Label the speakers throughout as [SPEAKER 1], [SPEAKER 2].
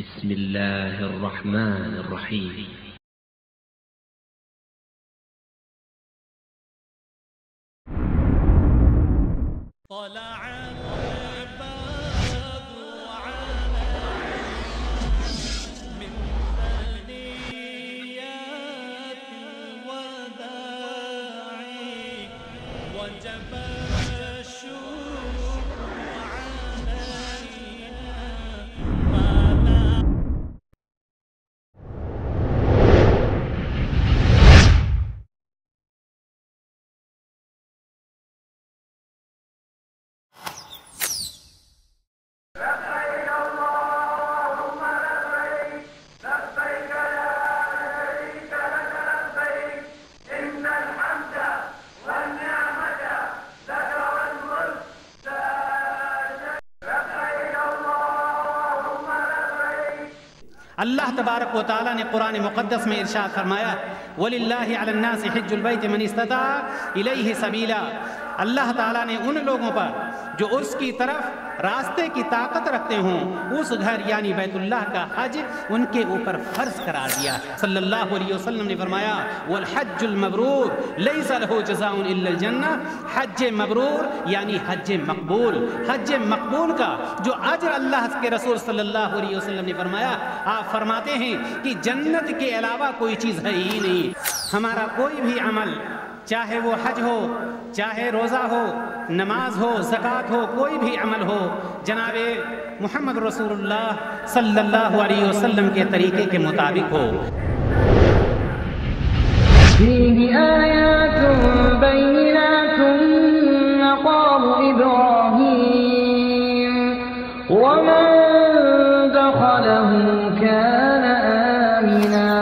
[SPEAKER 1] بسم الله الرحمن الرحيم.
[SPEAKER 2] طلع البدر علينا من ثنيات الوداع وجب الشكر علينا
[SPEAKER 3] اللہ تبارک و تعالیٰ نے قرآن مقدس میں ارشاد فرمایا وَلِلَّهِ عَلَى النَّاسِ حِجُّ الْبَيْتِ مَنِ اسْتَطَاعَ إِلَيْهِ سَبِيلًا۔ اللہ تعالیٰ نے ان لوگوں پر جو اس کی طرف راستے کی طاقت رکھتے ہوں اس گھر یعنی بیت اللہ کا حج ان کے اوپر فرض قرار دیا۔ صلی اللہ علیہ وسلم نے فرمایا وَالْحَجُّ الْمَبْرُورُ لَيْسَ لَهُ جَزَاءٌ إِلَّا الْجَنَّةُ۔ حج مبرور یعنی حج مقبول، حج مقبول کا جو اجر اللہ کے رسول صلی اللہ علیہ وسلم نے فرمایا، آپ فرماتے ہیں کہ جنت کے علاوہ کوئی چیز ہے ہی نہیں۔ ہمارا کوئی بھی عمل چاہے وہ حج ہو، چاہے روزہ ہو، نماز ہو، زکوٰۃ ہو، کوئی بھی عمل ہو جناب محمد رسول اللہ صلی اللہ علیہ وسلم کے طریقے کے مطابق ہو۔
[SPEAKER 4] فيه آيات بينات مقام إبراهيم ومن دخله كان آمنا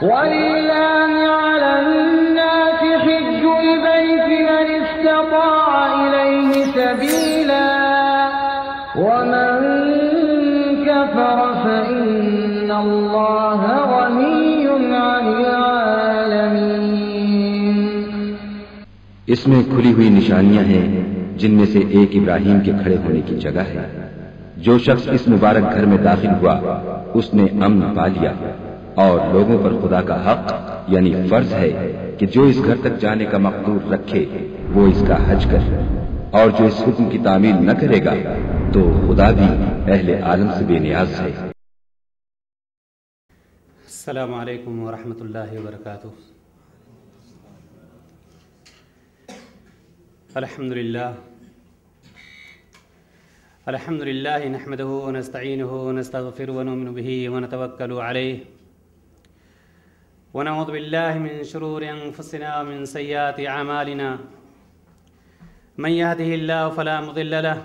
[SPEAKER 4] ولله على الناس حج البيت من استطاع إليه سبيلا ومن كفر فإن الله غني عن العالمين۔
[SPEAKER 5] اس میں کھلی ہوئی نشانیاں ہیں جن میں سے ایک ابراہیم کے کھڑے ہونے کی جگہ ہے۔ جو شخص اس مبارک گھر میں داخل ہوا اس نے امن پا لیا، اور لوگوں پر خدا کا حق یعنی فرض ہے کہ جو اس گھر تک جانے کا مقدور رکھے وہ اس کا حج کر، اور جو اس حکم کی تعمیل نہ کرے گا تو خدا بھی اہل عالم سے بے نیاز ہے۔
[SPEAKER 3] السلام علیکم ورحمۃ اللہ وبرکاتہ۔ الحمد للہ نحمده ونستعینه ونستغفره ونؤمن به ونتوکل علیہ ونعوذ باللہ من شرور انفسنا ومن سیئات اعمالنا من يهده الله فلا مضل له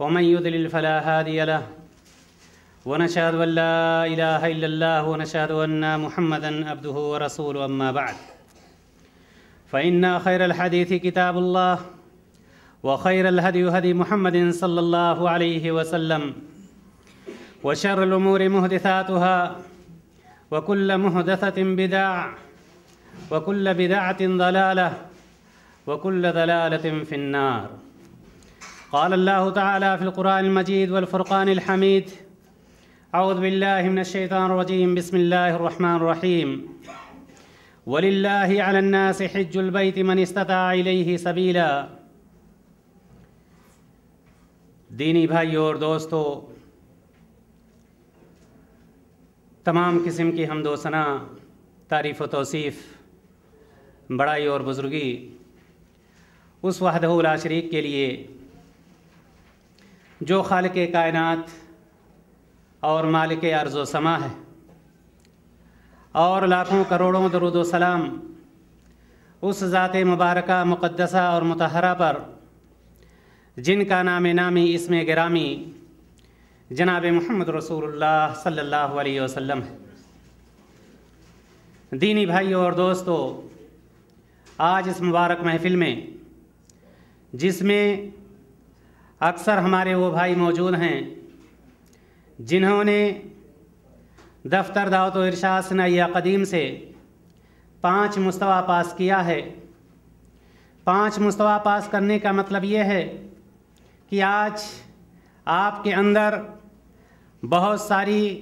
[SPEAKER 3] ومن يضلل فلا هادي له ونشهد ان لا اله الا الله ونشهد ان محمدا عبده ورسوله اما بعد فان خير الحديث كتاب الله وخير الهدي هدي محمد صلى الله عليه وسلم وشر الأمور محدثاتها وكل محدثة بدعة وكل بدعة ضلالة وكل ضلالة في النار۔ قال الله تعالى في القرآن المجيد والفرقان الحميد أعوذ بالله من الشيطان الرجيم بسم الله الرحمن الرحيم ولله على الناس حج البيت من استطاع إليه سبيلا۔ دینی بھائیوں اور دوستو، تمام قسم کی حمد و ثنا، تعریف و توصیف، بڑائی اور بزرگی اس وحدہ لا شریک کے لیے جو خالق کائنات اور مالک ارض و سما ہے، اور لاکھوں کروڑوں درود و سلام اس ذات مبارکہ مقدسہ اور مطہرہ پر جن کا نام نامی اسم گرامی جناب محمد رسول اللہ صلی اللہ علیہ وسلم ہے۔ دینی بھائیوں اور دوستو، آج اس مبارک محفل میں جس میں اکثر ہمارے وہ بھائی موجود ہیں جنہوں نے دفتر دعوت و ارشاد ثنائیہ قدیم سے 5 مستویٰ پاس کیا ہے۔ 5 مستویٰ پاس کرنے کا مطلب یہ ہے کہ آج آپ کے اندر بہت ساری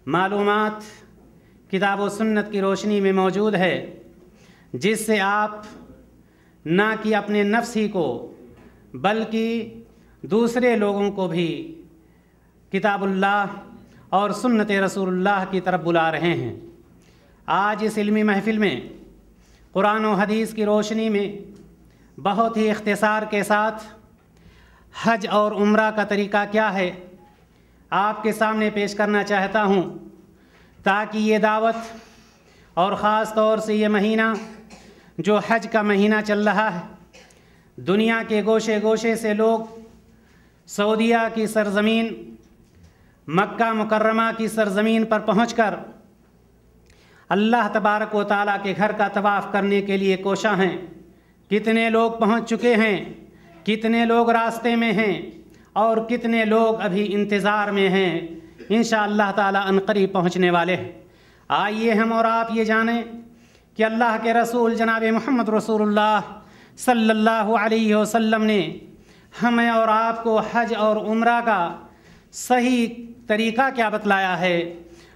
[SPEAKER 3] معلومات کتاب و سنت کی روشنی میں موجود ہے جس سے آپ نہ کہ اپنے نفس ہی کو بلکہ دوسرے لوگوں کو بھی کتاب اللہ اور سنت رسول اللہ کی طرف بلا رہے ہیں۔ آج اس علمی محفل میں قرآن و حدیث کی روشنی میں بہت ہی اختصار کے ساتھ حج اور عمرہ کا طریقہ کیا ہے آپ کے سامنے پیش کرنا چاہتا ہوں، تاکہ یہ دعوت اور خاص طور سے یہ مہینہ جو حج کا مہینہ چل رہا ہے، دنیا کے گوشے گوشے سے لوگ سعودیہ کی سرزمین، مکہ مکرمہ کی سرزمین پر پہنچ کر اللہ تبارک و تعالیٰ کے گھر کا طواف کرنے کے لیے کوشاں ہیں۔ کتنے لوگ پہنچ چکے ہیں، کتنے لوگ راستے میں ہیں، اور کتنے لوگ ابھی انتظار میں ہیں، انشاءاللہ تعالیٰ عنقریب پہنچنے والے ہیں۔ آئیے ہم اور آپ یہ جانیں کہ اللہ کے رسول جناب محمد رسول اللہ صلی اللہ علیہ وسلم نے ہمیں اور آپ کو حج اور عمرہ کا صحیح طریقہ کیا بتلایا ہے،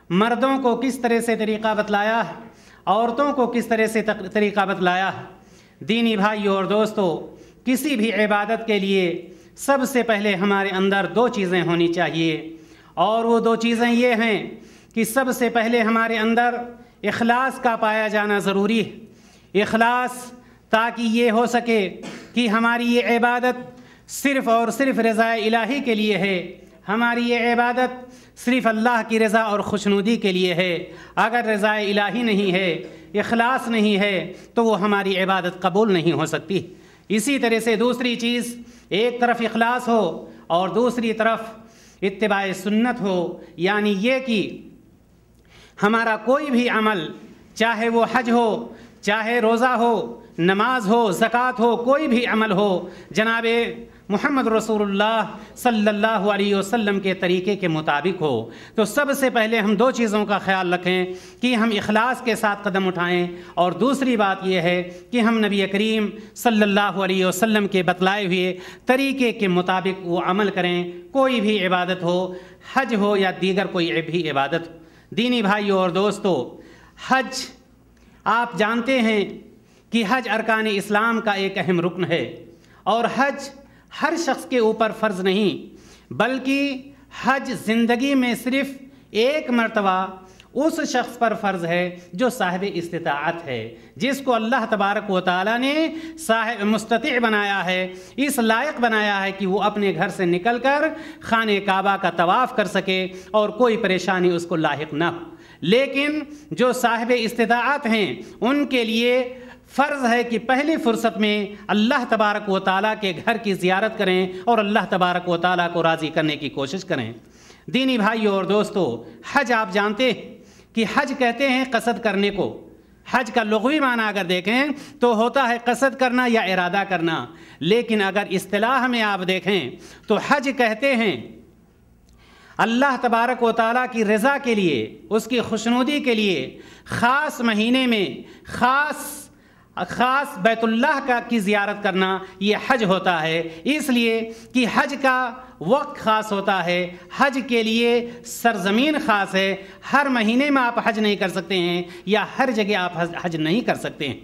[SPEAKER 3] مردوں کو کس طرح سے طریقہ بتلایا ہے، عورتوں کو کس طرح سے طریقہ بتلایا ہے۔ دینی بھائیوں اور دوستو، کسی بھی عبادت کے لیے سب سے پہلے ہمارے اندر دو چیزیں ہونی چاہیے، اور وہ دو چیزیں یہ ہیں کہ سب سے پہلے ہمارے اندر اخلاص کا پایا جانا ضروری ہے۔ اخلاص، تاکہ یہ ہو سکے کہ ہماری یہ عبادت صرف اور صرف رضا الہی کے لیے ہے، ہماری یہ عبادت صرف اللہ کی رضا اور خوشنودی کے لیے ہے۔ اگر رضا الہی نہیں ہے، اخلاص نہیں ہے، تو وہ ہماری عبادت قبول نہیں ہو سکتی۔ اسی طرح سے دوسری چیز، ایک طرف اخلاص ہو اور دوسری طرف اتباع سنت ہو، یعنی یہ کہ ہمارا کوئی بھی عمل، چاہے وہ حج ہو، چاہے روزہ ہو، نماز ہو، زکوٰۃ ہو، کوئی بھی عمل ہو، جناب محمد رسول اللہ صلی اللہ علیہ وسلم کے طریقے کے مطابق ہو۔ تو سب سے پہلے ہم دو چیزوں کا خیال رکھیں کہ ہم اخلاص کے ساتھ قدم اٹھائیں، اور دوسری بات یہ ہے کہ ہم نبی کریم صلی اللہ علیہ وسلم کے بتلائے ہوئے طریقے کے مطابق وہ عمل کریں، کوئی بھی عبادت ہو، حج ہو یا دیگر کوئی بھی عبادت ہو۔ دینی بھائیوں اور دوستو، حج آپ جانتے ہیں کہ حج ارکان اسلام کا ایک اہم رکن ہے، اور حج ہر شخص کے اوپر فرض نہیں، بلکہ حج زندگی میں صرف ایک مرتبہ اس شخص پر فرض ہے جو صاحب استطاعت ہے، جس کو اللہ تبارک و تعالیٰ نے صاحب مستطیع بنایا ہے، اس لائق بنایا ہے کہ وہ اپنے گھر سے نکل کر خانہ کعبہ کا طواف کر سکے اور کوئی پریشانی اس کو لاحق نہ ہو۔ لیکن جو صاحب استطاعت ہیں ان کے لیے فرض ہے کہ پہلی فرصت میں اللہ تبارک و تعالیٰ کے گھر کی زیارت کریں اور اللہ تبارک و تعالیٰ کو راضی کرنے کی کوشش کریں۔ دینی بھائیوں اور دوستو، حج آپ جانتے ہیں کہ حج کہتے ہیں قصد کرنے کو۔ حج کا لغوی معنی اگر دیکھیں تو ہوتا ہے قصد کرنا یا ارادہ کرنا، لیکن اگر اصطلاح میں آپ دیکھیں تو حج کہتے ہیں اللہ تبارک و تعالیٰ کی رضا کے لیے، اس کی خوشنودی کے لیے خاص مہینے میں خاص بیت اللہ کی زیارت کرنا، یہ حج ہوتا ہے۔ اس لیے کہ حج کا وقت خاص ہوتا ہے، حج کے لیے سرزمین خاص ہے، ہر مہینے میں آپ حج نہیں کر سکتے ہیں، یا ہر جگہ آپ حج نہیں کر سکتے ہیں۔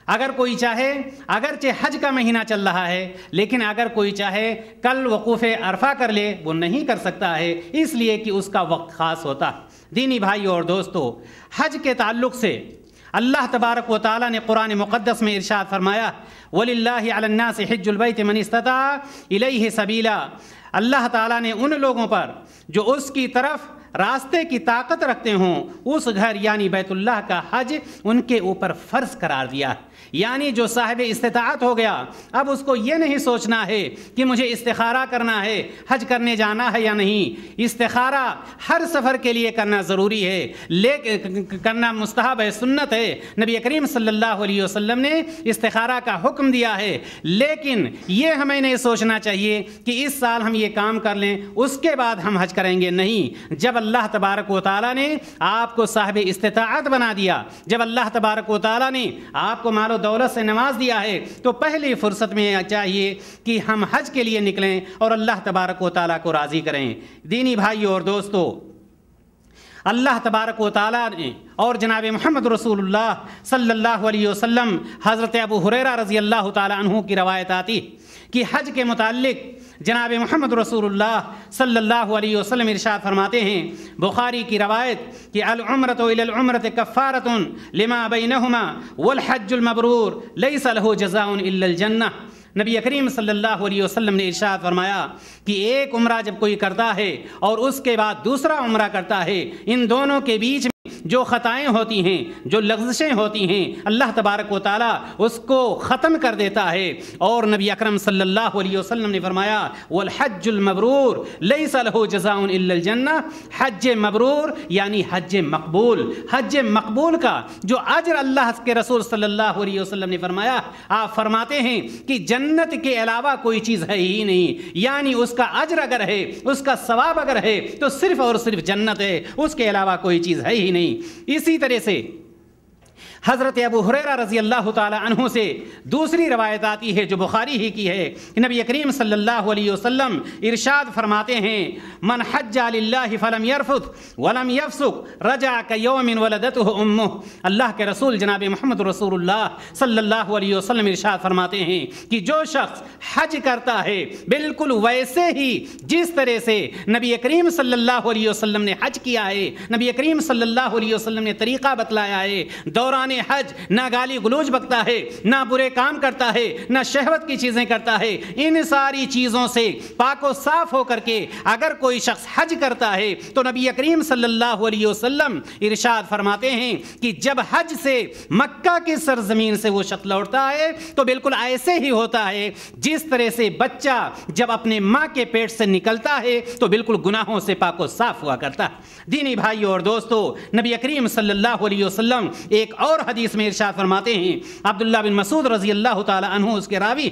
[SPEAKER 3] اگر کوئی چاہے، اگرچہ حج کا مہینہ چل رہا ہے، لیکن اگر کوئی چاہے کل وقوف عرفہ کر لے، وہ نہیں کر سکتا ہے، اس لیے کہ اس کا وقت خاص ہوتا ہے۔ دینی بھائیوں اور دوستو، حج کے تعلق سے اللہ تبارک و تعالیٰ نے قرآن مقدس میں ارشاد فرمایا، وَلِلَّهِ عَلَى النَّاسِ حِجُّ الْبَيْتِ مَنِ اسْتَطَاعَ إِلَيْهِ سَبِيلًا۔ اللہ تعالیٰ نے ان لوگوں پر جو اس کی طرف راستے کی طاقت رکھتے ہوں، اس گھر یعنی بیت اللہ کا حج ان کے اوپر فرض قرار دیا۔ یعنی جو صاحب استطاعت ہو گیا، اب اس کو یہ نہیں سوچنا ہے کہ مجھے استخارہ کرنا ہے، حج کرنے جانا ہے یا نہیں۔ استخارہ ہر سفر کے لیے کرنا ضروری ہے، لیکن کرنا مستحب ہے، سنت ہے۔ نبی کریم صلی اللہ علیہ وسلم نے استخارہ کا حکم دیا ہے، لیکن یہ ہمیں نہیں سوچنا چاہیے کہ اس سال ہم یہ کام کر لیں اس کے بعد ہم حج کریں گے، نہیں۔ جب اللہ تبارک و تعالیٰ نے آپ کو صاحب استطاعت بنا دیا، جب اللہ تبارک و تعالیٰ نے آپ کو مال و دولت سے نواز دیا ہے، تو پہلی فرصت میں چاہیے کہ ہم حج کے لیے نکلیں اور اللہ تبارک و تعالیٰ کو راضی کریں۔ دینی بھائیوں اور دوستو، اللہ تبارک و تعالیٰ نے اور جناب محمد رسول اللہ صلی اللہ علیہ وسلم، حضرت ابو ہریرہ رضی اللہ تعالیٰ عنہ کی روایت آتی کہ حج کے متعلق جناب محمد رسول اللہ صلی اللہ علیہ وسلم ارشاد فرماتے ہیں، بخاری کی روایت کہ العمرۃ الی العمرۃ کفارۃ لما بینہما والحج المبرور لیس لہ جزاء الا الجنہ۔ نبی کریم صلی اللہ علیہ وسلم نے ارشاد فرمایا کہ ایک عمرہ جب کوئی کرتا ہے اور اس کے بعد دوسرا عمرہ کرتا ہے، ان دونوں کے بیچ میں جو خطائیں ہوتی ہیں، جو لغزشیں ہوتی ہیں، اللہ تبارک و تعالیٰ اس کو ختم کر دیتا ہے۔ اور نبی اکرم صلی اللہ علیہ وسلم نے فرمایا والحج المبرور لیس لہ جزاء الا الجنہ، حج مبرور یعنی حج مقبول، حج مقبول کا جو اجر اللہ کے رسول صلی اللہ علیہ وسلم نے فرمایا، آپ فرماتے ہیں کہ جنت کے علاوہ کوئی چیز ہے ہی نہیں، یعنی اس کا اجر اگر ہے، اس کا ثواب اگر ہے تو صرف اور صرف جنت ہے، اس کے علاوہ کوئی چیز ہے ہی نہیں۔ اسی طرح سے حضرت ابو ہریرہ رضی اللہ تعالی عنہ سے دوسری روایت آتی ہے جو بخاری ہی کی ہے، نبی کریم صلی اللہ علیہ وسلم ارشاد فرماتے ہیں من حج للہ فلم یرفث ولم یفسق رجع کیوم ولدتہ امہ۔ اللہ کے رسول جناب محمد رسول اللہ صلی اللہ علیہ وسلم ارشاد فرماتے ہیں کہ جو شخص حج کرتا ہے بالکل ویسے ہی جس طرح سے نبی کریم صلی اللہ علیہ وسلم نے حج کیا ہے، نبی کریم صلی اللہ علیہ وسلم نے طریقہ بتلایا ہے، دوران حج نہ گالی گلوچ بکتا ہے، نہ برے کام کرتا ہے، نہ شہوت کی چیزیں کرتا ہے، ان ساری چیزوں سے پاک و صاف ہو کر کے اگر کوئی شخص حج کرتا ہے تو نبی کریم صلی اللہ علیہ وسلم ارشاد فرماتے ہیں کہ جب حج سے مکہ کی سرزمین سے وہ شخص لوٹتا ہے تو بالکل ایسے ہی ہوتا ہے جس طرح سے بچہ جب اپنے ماں کے پیٹ سے نکلتا ہے تو بالکل گناہوں سے پاک و صاف ہوا کرتا ہے۔ دینی بھائیوں اور دوستو، نبی کریم صلی اللہ علیہ وسلم ایک اور حدیث میں ارشاد فرماتے ہیں، عبداللہ بن مسعود رضی اللہ تعالی عنہ اس کے راوی،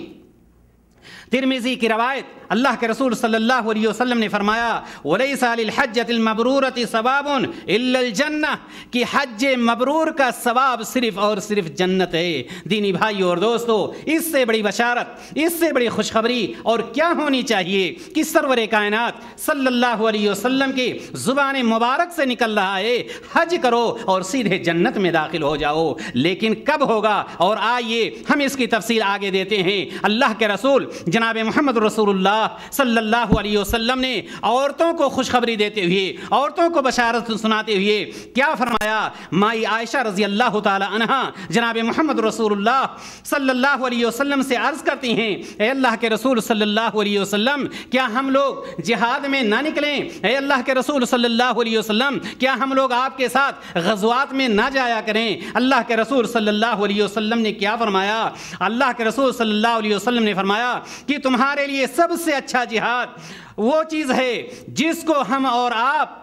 [SPEAKER 3] ترمذی کی روایت، اللہ کے رسول صلی اللہ علیہ وسلم نے فرمایا وَلَيْسَ لِلْحَجَّةِ الْمَبْرُورَةِ ثَوَابٌ إِلَّا الْجَنَّةِ، کہ حج مبرور کا ثواب صرف اور صرف جنت ہے۔ دینی بھائیوں اور دوستو، اس سے بڑی بشارت، اس سے بڑی خوشخبری اور کیا ہونی چاہیے کہ سرور کائنات صلی اللہ علیہ وسلم کی زبان مبارک سے نکل رہا ہے حج کرو اور سیدھے جنت میں داخل ہو جاؤ، لیکن کب ہوگا؟ اور آئیے ہم اس کی تفصیل آگے دیتے ہیں۔ اللہ کے رسول جناب محمد رسول اللہ صلی اللہ علیہ وسلم نے عورتوں کو خوشخبری دیتے ہوئے، عورتوں کو بشارت سناتے ہوئے کیا فرمایا؟ مائی عائشہ رضی اللہ تعالی عنہا جناب محمد رسول اللہ صلی اللہ علیہ وسلم سے عرض کرتی ہیں، اے اللہ کے رسول صلی اللہ علیہ وسلم، کیا ہم لوگ جہاد میں نہ نکلیں؟ اے اللہ کے رسول صلی اللہ علیہ وسلم، کیا ہم لوگ آپ کے ساتھ غزوات میں نہ جایا کریں؟ اللہ کے رسول صلی اللہ علیہ وسلم نے کیا فرمایا؟ اللہ کے رسول صلی اللہ علیہ وسلم نے فرمایا کہ تمہارے لیے سب سے اچھا جہاد وہ چیز ہے جس کو ہم اور آپ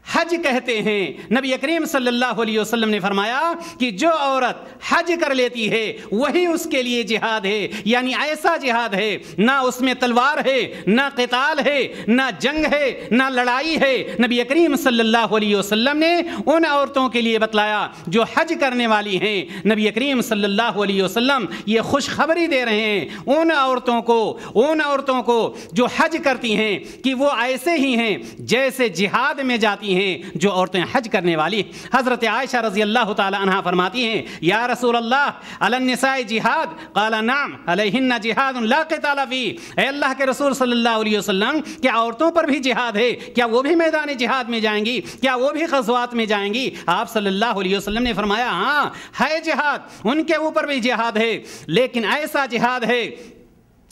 [SPEAKER 3] حج کہتے ہیں۔ نبی کریم صلی اللہ علیہ وسلم نے فرمایا کہ جو عورت حج کر لیتی ہے وہی اس کے لیے جہاد ہے، یعنی ایسا جہاد ہے نہ اس میں تلوار ہے، نہ قتال ہے، نہ جنگ ہے، نہ لڑائی ہے۔ نبی کریم صلی اللہ علیہ وسلم نے ان عورتوں کے لیے بتلایا جو حج کرنے والی ہیں۔ نبی کریم صلی اللہ علیہ وسلم یہ خوشخبری دے رہے ہیں ان عورتوں کو جو حج کرتی ہیں کہ وہ ایسے ہی ہیں جیسے جہاد میں جاتی ہیں جو عورتیں حج کرنے والی۔ حضرت عائشہ رضی اللہ تعالی عنہا فرماتی ہیں، یا رسول اللہ علی النساء جہاد؟ قال نعم علیہن جہاد لا قتال فیہ۔ اے اللہ کے رسول صلی اللہ علیہ وسلم، کیا عورتوں پر بھی جہاد ہے؟ کیا وہ بھی میدان جہاد میں جائیں گی؟ کیا وہ بھی غزوات میں جائیں گی؟ آپ صلی اللہ علیہ وسلم نے فرمایا ہاں ہے جہاد، ان کے اوپر بھی جہاد ہے، لیکن ایسا جہاد ہے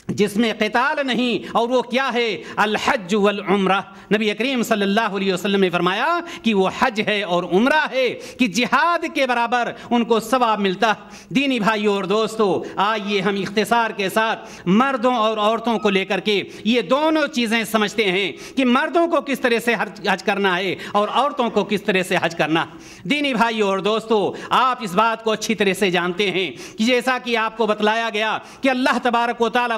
[SPEAKER 3] جس میں قتال نہیں، اور وہ کیا ہے؟ الحج والعمرہ۔ نبی کریم صلی اللہ علیہ وسلم نے فرمایا کہ وہ حج ہے اور عمرہ ہے کہ جہاد کے برابر ان کو ثواب ملتا۔ دینی بھائیوں اور دوستو، آئیے ہم اختصار کے ساتھ مردوں اور عورتوں کو لے کر کے یہ دونوں چیزیں سمجھتے ہیں کہ مردوں کو کس طرح سے حج کرنا ہے اور عورتوں کو کس طرح سے حج کرنا۔ دینی بھائیوں اور دوستو، آپ اس بات کو اچھی طرح سے جانتے ہیں کہ جیسا کہ آپ کو بتلایا گیا کہ اللہ تبارک و تعالیٰ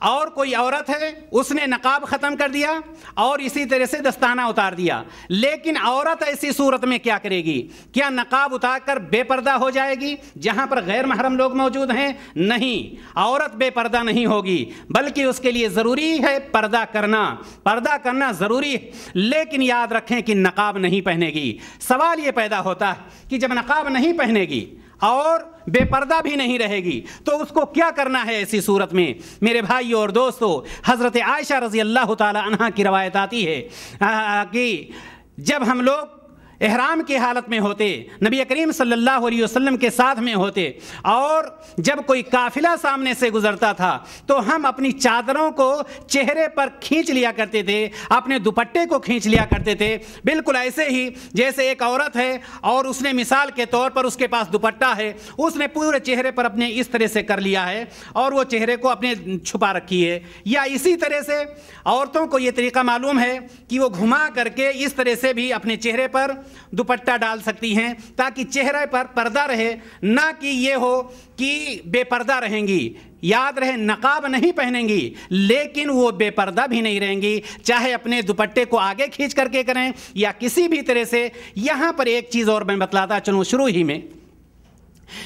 [SPEAKER 3] اور کوئی عورت ہے اس نے نقاب ختم کر دیا اور اسی طرح سے دستانہ اتار دیا، لیکن عورت ایسی صورت میں کیا کرے گی؟ کیا نقاب اتار کر بے پردہ ہو جائے گی جہاں پر غیر محرم لوگ موجود ہیں؟ نہیں، عورت بے پردہ نہیں ہوگی، بلکہ اس کے لیے ضروری ہے پردہ کرنا ضروری ہے، لیکن یاد رکھیں کہ نقاب نہیں پہنے گی۔ سوال یہ پیدا ہوتا ہے کہ جب نقاب نہیں پہنے گی اور بے پردہ بھی نہیں رہے گی تو اس کو کیا کرنا ہے ایسی صورت میں؟ میرے بھائیو اور دوستو، حضرت عائشہ رضی اللہ تعالی عنہا کی روایت آتی ہے کہ جب ہم لوگ احرام کی حالت میں ہوتے، نبی کریم صلی اللہ علیہ وسلم کے ساتھ میں ہوتے، اور جب کوئی قافلہ سامنے سے گزرتا تھا تو ہم اپنی چادروں کو چہرے پر کھینچ لیا کرتے تھے، اپنے دوپٹے کو کھینچ لیا کرتے تھے، بالکل ایسے ہی جیسے ایک عورت ہے اور اس نے مثال کے طور پر اس کے پاس دوپٹہ ہے، اس نے پورے چہرے پر اپنے اس طرح سے کر لیا ہے اور وہ چہرے کو اپنے چھپا رکھی ہے، یا اسی طرح سے عورتوں کو یہ طریقہ معلوم ہے کہ وہ گھما کر کے اس طرح سے بھی اپنے چہرے پر دوپٹہ ڈال سکتی ہیں تاکہ چہرے پر پردہ رہے، نہ کہ یہ ہو کہ بے پردہ رہیں گی۔ یاد رہے نقاب نہیں پہنیں گی لیکن وہ بے پردہ بھی نہیں رہیں گی، چاہے اپنے دوپٹے کو آگے کھینچ کر کے کریں یا کسی بھی طرح سے۔ یہاں پر ایک چیز اور میں بتلاتا چلوں شروع ہی میں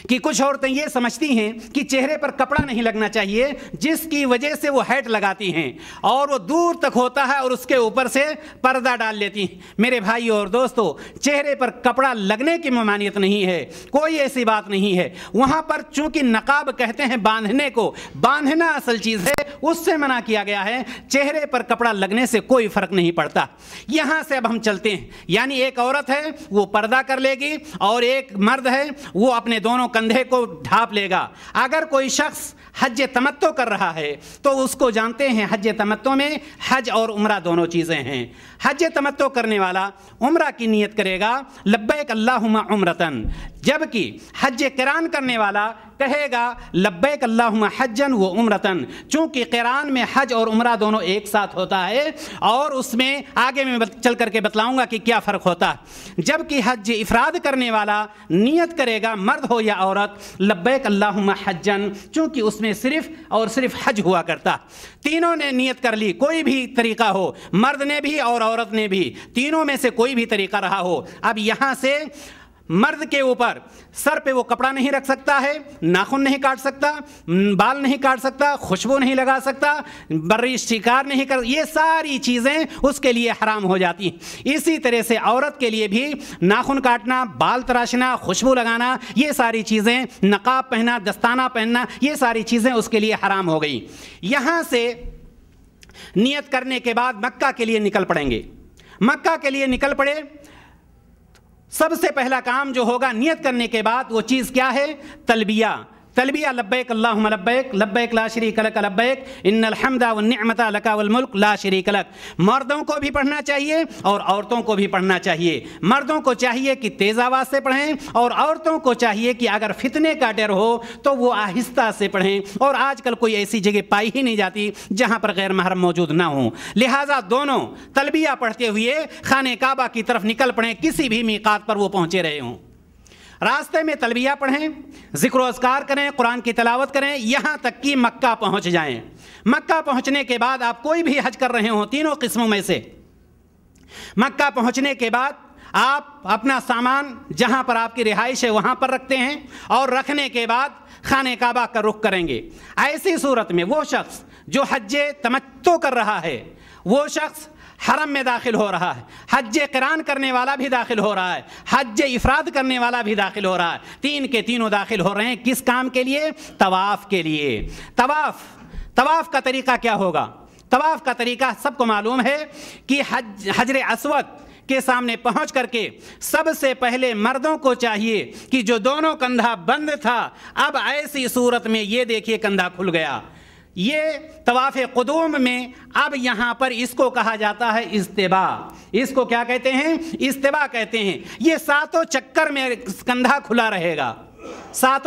[SPEAKER 3] کہ کچھ عورتیں یہ سمجھتی ہیں کہ چہرے پر کپڑا نہیں لگنا چاہیے، جس کی وجہ سے وہ ہیٹ لگاتی ہیں اور وہ دور تک ہوتا ہے اور اس کے اوپر سے پردہ ڈال لیتی ہیں۔ میرے بھائیو اور دوستو، چہرے پر کپڑا لگنے کی ممانعت نہیں ہے، کوئی ایسی بات نہیں ہے وہاں پر، چونکہ نقاب کہتے ہیں باندھنے کو، باندھنا اصل چیز ہے، اس سے منع کیا گیا ہے، چہرے پر کپڑا لگنے سے کوئی فرق نہیں پڑتا۔ یہاں سے اب ہم چلتے ہیں، یعنی ایک عورت ہے وہ پردہ کر لے گی اور ایک مرد ہے وہ اپنے دونوں کندھے کو ڈھانپ لے گا۔ اگر کوئی شخص حج تمتع کر رہا ہے تو اس کو جانتے ہیں حج تمتع میں حج اور عمرہ دونوں چیزیں ہیں۔ حج تمتع کرنے والا عمرہ کی نیت کرے گا لبیک اللہم عمرتن، جبکہ حج قران کرنے والا کہے گا لبیک اللہم حجن و عمرتن، چونکہ قران میں حج اور عمرہ دونوں ایک ساتھ ہوتا ہے اور اس میں آگے میں چل کر کے بتلاؤں گا کہ کیا فرق ہوتا ہے۔ جبکہ حج افراد کرنے والا نیت کرے گا مرد ہو یا عورت لبیک اللہم حجن، چونکہ اس میں صرف اور صرف حج ہوا کرتا۔ تینوں نے نیت کر لی، کوئی بھی طریقہ ہو، مرد نے بھی اور عورت نے بھی، تینوں میں سے کوئی بھی طریقہ رہا ہو۔ اب یہاں سے مرد کے اوپر سر پہ وہ کپڑا نہیں رکھ سکتا ہے، ناخن نہیں کاٹ سکتا، بال نہیں کاٹ سکتا، خوشبو نہیں لگا سکتا، بری شکار نہیں کر، یہ ساری چیزیں اس کے لیے حرام ہو جاتی ہیں۔ اسی طرح سے عورت کے لیے بھی ناخن کاٹنا، بال تراشنا، خوشبو لگانا، یہ ساری چیزیں، نقاب پہننا، دستانہ پہننا، یہ ساری چیزیں اس کے لیے حرام ہو گئی۔ یہاں سے نیت کرنے کے بعد مکہ کے لیے نکل پڑیں گے۔ مکہ کے لیے نکل پڑے، سب سے پہلا کام جو ہوگا نیت کرنے کے بعد وہ چیز کیا ہے؟ تلبیہ۔ تلبیہ لبیک اللہم لبیک، لبیک لا شریک لک لبیک، ان الحمد والنعمت لک والملک لا شریک لک۔ مردوں کو بھی پڑھنا چاہیے اور عورتوں کو بھی پڑھنا چاہیے۔ مردوں کو چاہیے کہ تیز آواز سے پڑھیں اور عورتوں کو چاہیے کہ اگر فتنے کا ڈر ہو تو وہ آہستہ سے پڑھیں، اور آج کل کوئی ایسی جگہ پائی ہی نہیں جاتی جہاں پر غیر محرم موجود نہ ہوں، لہٰذا دونوں تلبیہ پڑھتے ہوئے خانہ کعبہ کی طرف نکل پڑیں، کسی بھی میقات پر وہ پہنچے رہے ہوں۔ راستے میں تلبیہ پڑھیں، ذکر و اذکار کریں، قرآن کی تلاوت کریں، یہاں تک کہ مکہ پہنچ جائیں۔ مکہ پہنچنے کے بعد آپ کوئی بھی حج کر رہے ہوں تینوں قسموں میں سے، مکہ پہنچنے کے بعد آپ اپنا سامان جہاں پر آپ کی رہائش ہے وہاں پر رکھتے ہیں اور رکھنے کے بعد خانہ کعبہ کا رخ کریں گے۔ ایسی صورت میں وہ شخص جو حج تمتع کر رہا ہے، وہ شخص حرم میں داخل ہو رہا ہے، حج قران کرنے والا بھی داخل ہو رہا ہے، حج افراد کرنے والا بھی داخل ہو رہا ہے، تین کے تینوں داخل ہو رہے ہیں۔ کس کام کے لیے؟ طواف کے لیے۔ طواف کا طریقہ کیا ہوگا؟ طواف کا طریقہ سب کو معلوم ہے کہ حجر اسود کے سامنے پہنچ کر کے سب سے پہلے مردوں کو چاہیے کہ جو دونوں کندھا بند تھا، اب ایسی صورت میں یہ دیکھیے کندھا کھل گیا۔ یہ طواف قدوم میں اب یہاں پر اس کو کہا جاتا ہے استباء۔ اس کو کیا کہتے ہیں؟ استباء کہتے ہیں۔ یہ ساتوں چکر میں کندھا کھلا رہے گا، 7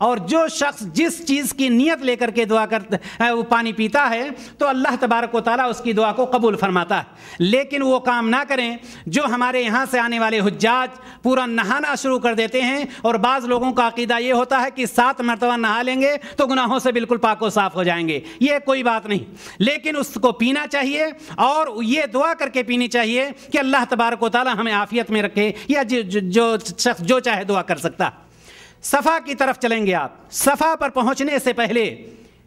[SPEAKER 3] اور جو شخص جس چیز کی نیت لے کر کے دعا کرتا ہے وہ پانی پیتا ہے تو اللہ تبارک و تعالیٰ اس کی دعا کو قبول فرماتا ہے۔ لیکن وہ کام نہ کریں جو ہمارے یہاں سے آنے والے حجاج پورا نہانا شروع کر دیتے ہیں، اور بعض لوگوں کا عقیدہ یہ ہوتا ہے کہ 7 مرتبہ نہا لیں گے تو گناہوں سے بالکل پاک و صاف ہو جائیں گے۔ یہ کوئی بات نہیں، لیکن اس کو پینا چاہیے اور یہ دعا کر کے پینی چاہیے کہ اللہ تبارک و تعالیٰ ہمیں عافیت میں رکھے، یا جو شخص جو چاہے دعا کر سکتا۔ صفا کی طرف چلیں گے آپ۔ صفا پر پہنچنے سے پہلے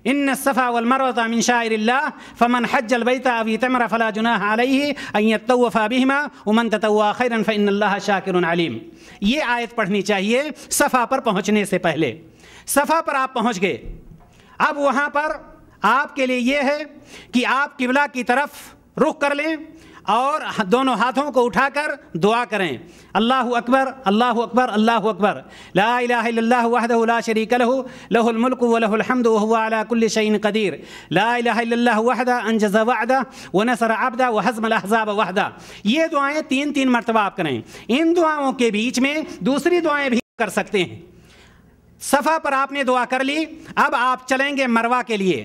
[SPEAKER 3] ان الصفا والمروة من شعائر اللہ فمن حج البیت او اعتمر فلا جناح علیہ ان یطوف بہما ومن تطوع خیرا فإن اللہ شاکر علیم، یہ آیت پڑھنی چاہیے صفا پر پہنچنے سے پہلے۔ صفا پر آپ پہنچ گئے، اب وہاں پر آپ کے لیے یہ ہے کہ آپ قبلہ کی طرف رخ کر لیں اور دونوں ہاتھوں کو اٹھا کر دعا کریں، اللہ اکبر اللہ اکبر اللہ اکبر، لا الہ الا اللہ وحدہ لا شریک لہ لہ الملک ولہ الحمد وہو علی کل شیء قدیر، لا الہ الا اللہ وحدہ انجز وعدہ ونصر عبدہ وہزم الاحزاب وحدہ۔ یہ دعائیں 3 مرتبہ آپ کریں۔ ان دعاؤں کے بیچ میں دوسری دعائیں بھی کر سکتے ہیں۔ صفا پر آپ نے دعا کر لی، اب آپ چلیں گے مروہ کے لیے۔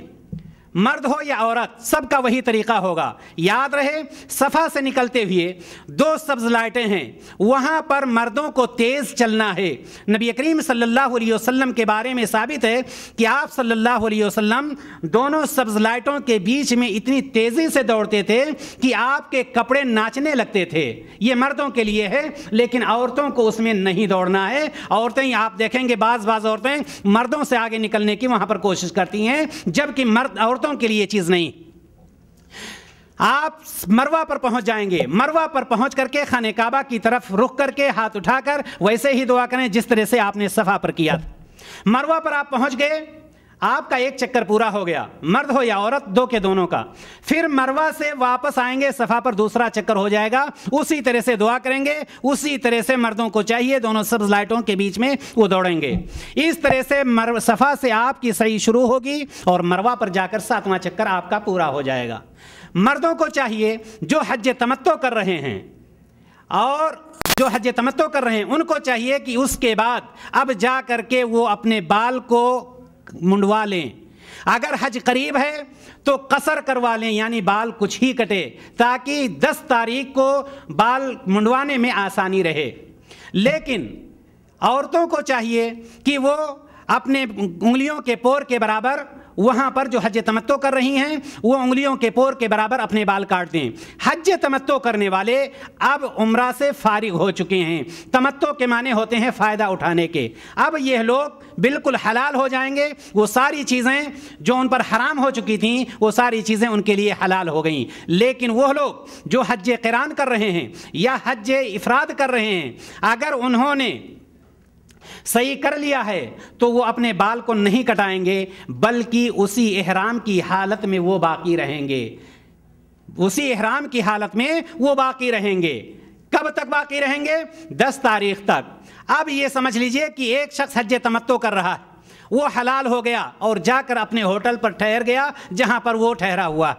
[SPEAKER 3] مرد ہو یا عورت سب کا وہی طریقہ ہوگا۔ یاد رہے صفا سے نکلتے ہوئے 2 سبز لائٹیں ہیں، وہاں پر مردوں کو تیز چلنا ہے۔ نبی کریم صلی اللہ علیہ وسلم کے بارے میں ثابت ہے کہ آپ صلی اللہ علیہ وسلم دونوں سبز لائٹوں کے بیچ میں اتنی تیزی سے دوڑتے تھے کہ آپ کے کپڑے ناچنے لگتے تھے۔ یہ مردوں کے لیے ہے، لیکن عورتوں کو اس میں نہیں دوڑنا ہے۔ عورتیں آپ دیکھیں گے بعض عورتیں مردوں سے آگے نکلنے کی وہاں پر کوشش کرتی ہیں، جبکہ مرد عورتوں کے لیے چیز نہیں۔ آپ مروہ پر پہنچ جائیں گے، مروہ پر پہنچ کر کے خانہ کعبہ کی طرف رخ کر کے ہاتھ اٹھا کر ویسے ہی دعا کریں جس طرح سے آپ نے صفا پر کیا تھا۔ مروہ پر آپ پہنچ گئے، آپ کا ایک چکر پورا ہو گیا، مرد ہو یا عورت دونوں کا۔ پھر مروہ سے واپس آئیں گے، صفا پر دوسرا چکر ہو جائے گا، اسی طرح سے دعا کریں گے، اسی طرح سے مردوں کو چاہیے دونوں سبز لائٹوں کے بیچ میں وہ دوڑیں گے۔ اس طرح سے صفا سے آپ کی سعی شروع ہوگی اور مروہ پر جا کر 7واں چکر آپ کا پورا ہو جائے گا۔ مردوں کو چاہیے جو حج تمتع کر رہے ہیں ان کو چاہیے کہ اس کے بعد اب جا کر کے وہ اپنے بال کو منڈوا لیں۔ اگر حج قریب ہے تو قصر کروا لیں، یعنی بال کچھ ہی کٹے، تاکہ 10 تاریخ کو بال منڈوانے میں آسانی رہے۔ لیکن عورتوں کو چاہیے کہ وہ اپنے انگلیوں کے پور کے برابر وہاں پر جو حج تمتع کر رہی ہیں وہ انگلیوں کے پور کے برابر اپنے بال کاٹ دیں۔ حج تمتع کرنے والے اب عمرہ سے فارغ ہو چکے ہیں۔ تمتع کے معنی ہوتے ہیں فائدہ اٹھانے کے۔ اب یہ لوگ بالکل حلال ہو جائیں گے، وہ ساری چیزیں جو ان پر حرام ہو چکی تھیں وہ ساری چیزیں ان کے لیے حلال ہو گئیں۔ لیکن وہ لوگ جو حج قران کر رہے ہیں یا حج افراد کر رہے ہیں، اگر انہوں نے صحیح کر لیا ہے تو وہ اپنے بال کو نہیں کٹائیں گے، بلکہ اسی احرام کی حالت میں وہ باقی رہیں گے۔ اسی احرام کی حالت میں وہ باقی رہیں گے۔ کب تک باقی رہیں گے؟ 10 تاریخ تک۔ اب یہ سمجھ لیجئے کہ ایک شخص حج تمتع کر رہا ہے، وہ حلال ہو گیا اور جا کر اپنے ہوٹل پر ٹھہر گیا جہاں پر وہ ٹھہرا ہوا۔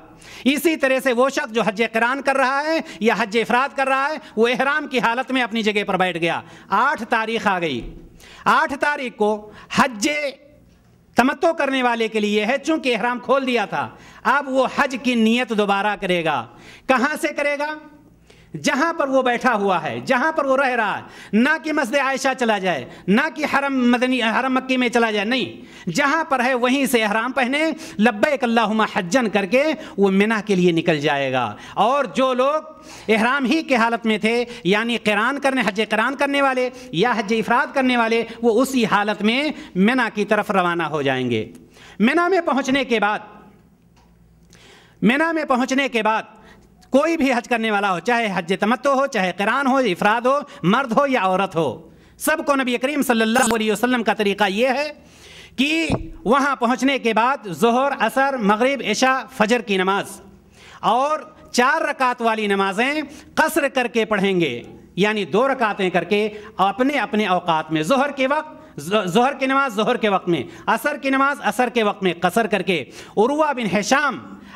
[SPEAKER 3] اسی طرح سے وہ شخص جو حج قران کر رہا ہے یا حج افراد کر رہا ہے وہ احرام کی حالت میں اپنی جگہ پر بیٹھ گیا۔ 8 تاریخ آ گئی۔ 8 تاریخ کو حج تمتع کرنے والے کے لیے ہے، چونکہ احرام کھول دیا تھا، اب وہ حج کی نیت دوبارہ کرے گا۔ کہاں سے کرے گا؟ جہاں پر وہ بیٹھا ہوا ہے، جہاں پر وہ رہ رہا ہے، نہ کہ مسجد عائشہ چلا جائے، نہ کہ حرم مکی میں چلا جائے، نہیں، جہاں پر ہے وہیں سے احرام پہنے لبیک اللہم حجن کر کے وہ منی کے لیے نکل جائے گا۔ اور جو لوگ احرام ہی کے حالت میں تھے، یعنی حج قران کرنے والے یا حج افراد کرنے والے، وہ اسی حالت میں منی کی طرف روانہ ہو جائیں گے۔ منی میں پہنچنے کے بعد کوئی بھی حج کرنے والا ہو، چاہے حج تمتع ہو، چاہے قران ہو، افراد ہو، مرد ہو یا عورت ہو، سب کو نبی کریم صلی اللہ علیہ وسلم کا طریقہ یہ ہے کہ وہاں پہنچنے کے بعد ظہر، عصر، مغرب، عشاء، فجر کی نماز اور 4 رکعت والی نمازیں قصر کر کے پڑھیں گے، یعنی 2 رکعتیں کر کے اپنے اپنے اوقات میں، ظہر کے وقت ظہر کی نماز ظہر کے وقت میں، عصر کی نماز عصر کے وقت میں قصر کر کے۔ عروہ بن ہشام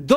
[SPEAKER 3] 2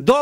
[SPEAKER 3] 2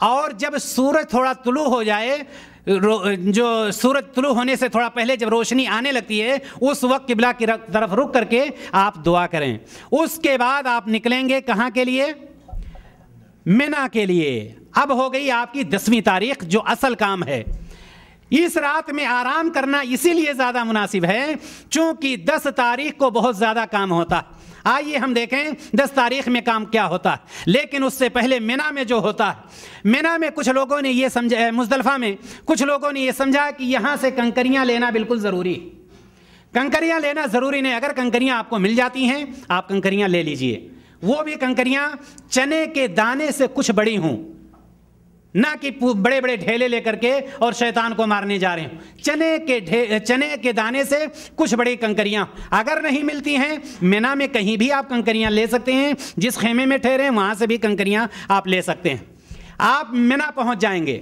[SPEAKER 3] اور جب سورج تھوڑا طلوع ہو جائے، جو سورج طلوع ہونے سے تھوڑا پہلے جب روشنی آنے لگتی ہے، اس وقت قبلہ کی طرف رخ کر کے آپ دعا کریں۔ اس کے بعد آپ نکلیں گے کہاں کے لیے؟ منا کے لیے۔ اب ہو گئی آپ کی 10ویں تاریخ جو اصل کام ہے۔ اس رات میں آرام کرنا اسی لیے زیادہ مناسب ہے چونکہ 10 تاریخ کو بہت زیادہ کام ہوتا۔ آئیے ہم دیکھیں 10 تاریخ میں کام کیا ہوتا ہے، لیکن اس سے پہلے منا میں جو ہوتا ہے، منا میں کچھ لوگوں نے یہ سمجھا، مزدلفہ میں کچھ لوگوں نے یہ سمجھا کہ یہاں سے کنکریاں لینا بالکل ضروری ہے۔ کنکریاں لینا ضروری نہیں، اگر کنکریاں آپ کو مل جاتی ہیں آپ کنکریاں لے لیجئے، وہ بھی کنکریاں چنے کے دانے سے کچھ بڑی ہوں، نہ کہ بڑے بڑے ڈھیلے لے کر کے اور شیطان کو مارنے جا رہے ہوں۔ چنے کے دانے سے کچھ بڑی کنکریاں اگر نہیں ملتی ہیں، منا میں کہیں بھی آپ کنکریاں لے سکتے ہیں، جس خیمے میں ٹھہرے وہاں سے بھی کنکریاں آپ لے سکتے ہیں۔ آپ منا پہنچ جائیں گے،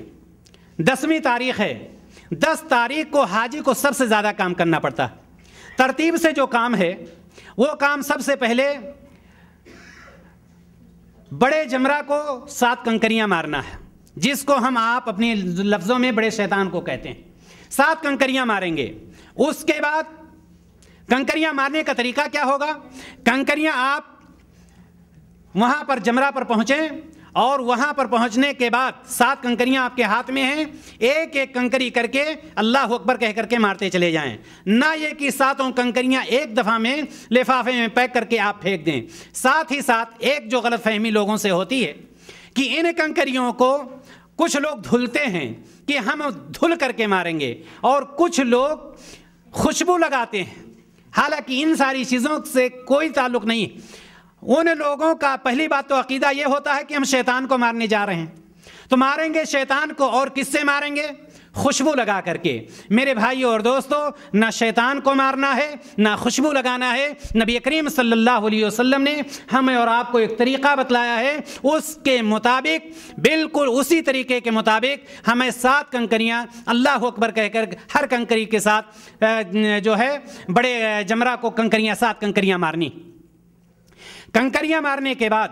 [SPEAKER 3] 10ویں تاریخ ہے، 10 تاریخ کو حاجی کو سب سے زیادہ کام کرنا پڑتا ہے۔ ترتیب سے جو کام ہے وہ کام سب سے پہلے بڑے جمرہ کو 7 کنکریاں مارنا ہے، جس کو ہم آپ اپنی لفظوں میں بڑے شیطان کو کہتے ہیں۔ 7 کنکریاں ماریں گے۔ اس کے بعد کنکریاں مارنے کا طریقہ کیا ہوگا؟ کنکریاں آپ وہاں پر جمرہ پر پہنچیں اور وہاں پر پہنچنے کے بعد 7 کنکریاں آپ کے ہاتھ میں ہیں، ایک ایک کنکری کر کے اللہ اکبر کہہ کر کے مارتے چلے جائیں، نہ یہ کہ 7 کنکریاں ایک دفعہ میں لفافے میں پیک کر کے آپ پھینک دیں۔ ساتھ ہی ساتھ ایک جو غلط فہمی لوگوں سے ہوتی ہے کہ ان کنکریوں کو کچھ لوگ دھلتے ہیں کہ ہم دھل کر کے ماریں گے، اور کچھ لوگ خوشبو لگاتے ہیں، حالانکہ ان ساری چیزوں سے کوئی تعلق نہیں۔ ان لوگوں کا پہلی بات تو عقیدہ یہ ہوتا ہے کہ ہم شیطان کو مارنے جا رہے ہیں، تو ماریں گے شیطان کو، اور کس سے ماریں گے؟ خوشبو لگا کر کے۔ میرے بھائیو اور دوستو، نہ شیطان کو مارنا ہے نہ خوشبو لگانا ہے۔ نبی کریم صلی اللہ علیہ وسلم نے ہمیں اور آپ کو ایک طریقہ بتلایا ہے، اس کے مطابق، بالکل اسی طریقے کے مطابق ہمیں 7 کنکریاں اللہ اکبر کہہ کر ہر کنکری کے ساتھ جو ہے بڑے جمرہ کو کنکریاں 7 کنکریاں مارنی۔ کنکریاں مارنے کے بعد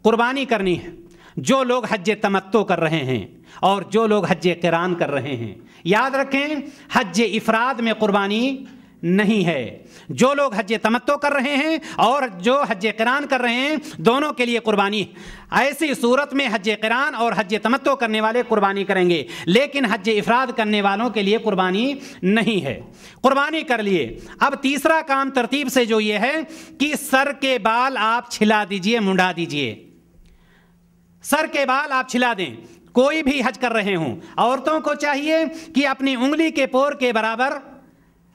[SPEAKER 3] قربانی کرنی ہے۔ جو لوگ حج تمتع کر رہے ہیں اور جو لوگ حج قران کر رہے ہیں، یاد رکھیں حج افراد میں قربانی نہیں ہے۔ جو لوگ حج تمتع کر رہے ہیں اور جو حج قران کر رہے ہیں، دونوں کے لیے قربانی۔ ایسی صورت میں حج قران اور حج تمتع کرنے والے قربانی کریں گے، لیکن حج افراد کرنے والوں کے لیے قربانی نہیں ہے۔ قربانی کر لیے۔ اب تیسرا کام ترتیب سے جو یہ ہے کہ سر کے بال آپ چھلا دیجئے، منڈا دیجئے۔ سر کے بال آپ چھلا دیں۔ کوئی بھی حج کر رہے ہوں، عورتوں کو چاہیے کہ اپنی انگلی کے پور کے برابر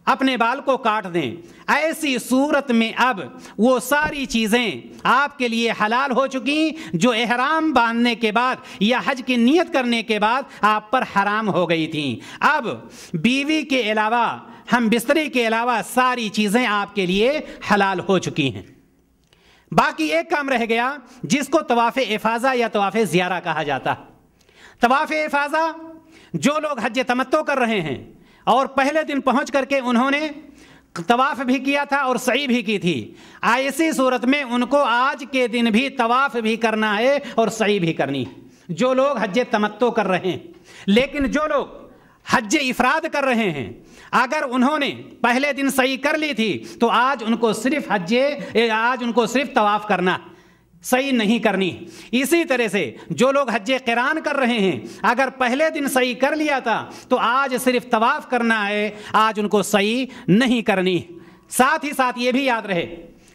[SPEAKER 3] اپنے بال کو کاٹ دیں۔ ایسی صورت میں اب وہ ساری چیزیں آپ کے لیے حلال ہو چکی جو احرام باندھنے کے بعد یا حج کی نیت کرنے کے بعد آپ پر حرام ہو گئی تھیں۔ اب بیوی کے علاوہ، ہم بستری کے علاوہ ساری چیزیں آپ کے لیے حلال ہو چکی ہیں۔ باقی ایک کام رہ گیا جس کو طواف افاضہ یا طواف زیارہ کہا جاتا ہے۔ طواف افاضہ جو لوگ حج تمتع کر رہے ہیں اور پہلے دن پہنچ کر کے انہوں نے طواف بھی کیا تھا اور سعی بھی کی تھی، ایسی صورت میں ان کو آج کے دن بھی طواف بھی کرنا ہے اور سعی بھی کرنی ہے۔ جو لوگ حج تمتع کر رہے ہیں، لیکن جو لوگ حج افراد کر رہے ہیں، اگر انہوں نے پہلے دن سعی کر لی تھی تو آج ان کو صرف طواف کرنا، سعی نہیں کرنی۔ اسی طرح سے جو لوگ حج قران کر رہے ہیں، اگر پہلے دن سعی کر لیا تھا تو آج صرف طواف کرنا ہے، آج ان کو سعی نہیں کرنی۔ ساتھ ہی ساتھ یہ بھی یاد رہے،